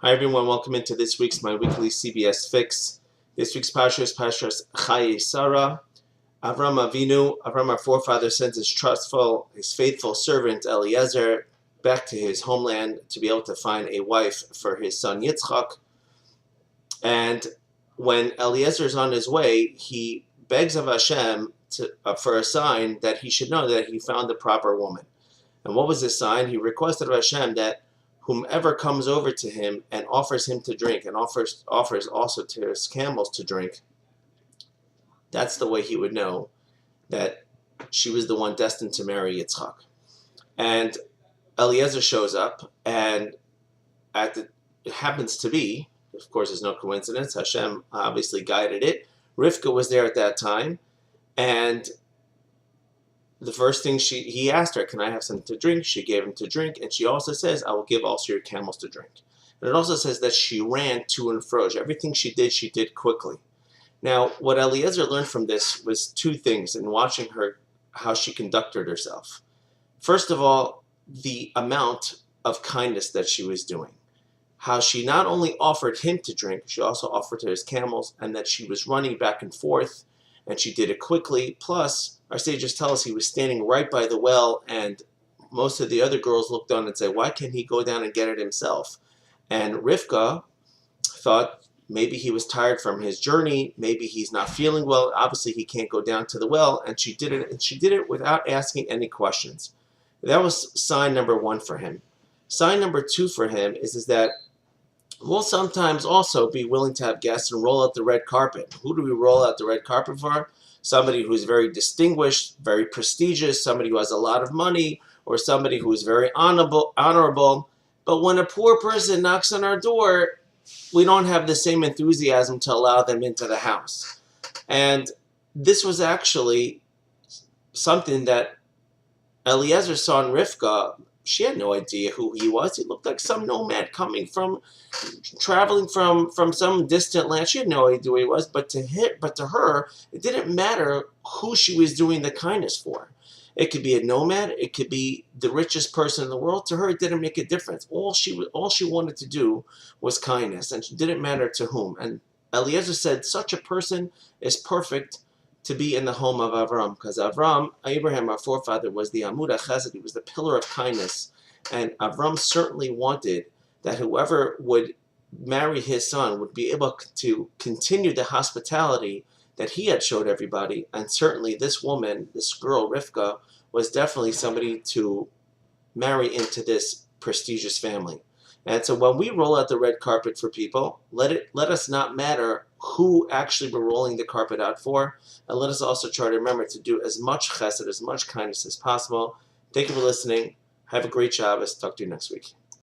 Hi everyone, welcome into this week's My Weekly CBS Fix. This week's Parsha is Parsha's Chaye Sarah. Avram Avinu, Avram our forefather, sends his faithful servant Eliezer back to his homeland to be able to find a wife for his son Yitzchak. And when Eliezer is on his way, he begs of Hashem for a sign that he should know that he found the proper woman. And what was this sign? He requested of Hashem that whomever comes over to him and offers him to drink and offers also to his camels to drink, that's the way he would know that she was the one destined to marry Yitzchak. And Eliezer shows up, and it happens to be, of course there's no coincidence, Hashem obviously guided it, Rivkah was there at that time, and the first thing he asked her, can I have something to drink? She gave him to drink, and she also says, I will give also your camels to drink. And it also says that she ran to and fro. Everything she did quickly. Now, what Eliezer learned from this was two things in watching her, how she conducted herself. First of all, the amount of kindness that she was doing. How she not only offered him to drink, she also offered to his camels, and that she was running back and forth, and she did it quickly. Plus, our sages tell us he was standing right by the well, and most of the other girls looked on and said, why can't he go down and get it himself? And Rivkah thought maybe he was tired from his journey, maybe he's not feeling well, obviously he can't go down to the well, and she did it, without asking any questions. That was sign number one for him. Sign number two for him is that we'll sometimes also be willing to have guests and roll out the red carpet. Who do we roll out the red carpet for? Somebody who's very distinguished, very prestigious, somebody who has a lot of money, or somebody who's very honorable. But when a poor person knocks on our door, we don't have the same enthusiasm to allow them into the house. And this was actually something that Eliezer saw in Rivkah. She had no idea who he was. He looked like some nomad traveling from some distant land. She had no idea who he was, but to her, it didn't matter who she was doing the kindness for. It could be a nomad, it could be the richest person in the world. To her, it didn't make a difference. All she wanted to do was kindness, and it didn't matter to whom. And Eliezer said, such a person is perfect to be in the home of Avram, because Abraham, our forefather, was the Amud HaChesed, he was the pillar of kindness, and Avram certainly wanted that whoever would marry his son would be able to continue the hospitality that he had showed everybody, and certainly this woman, this girl, Rivkah, was definitely somebody to marry into this prestigious family. And so when we roll out the red carpet for people, let us not matter who actually we're rolling the carpet out for, and let us also try to remember to do as much chesed, as much kindness as possible. Thank you for listening. Have a great Shabbos. Talk to you next week.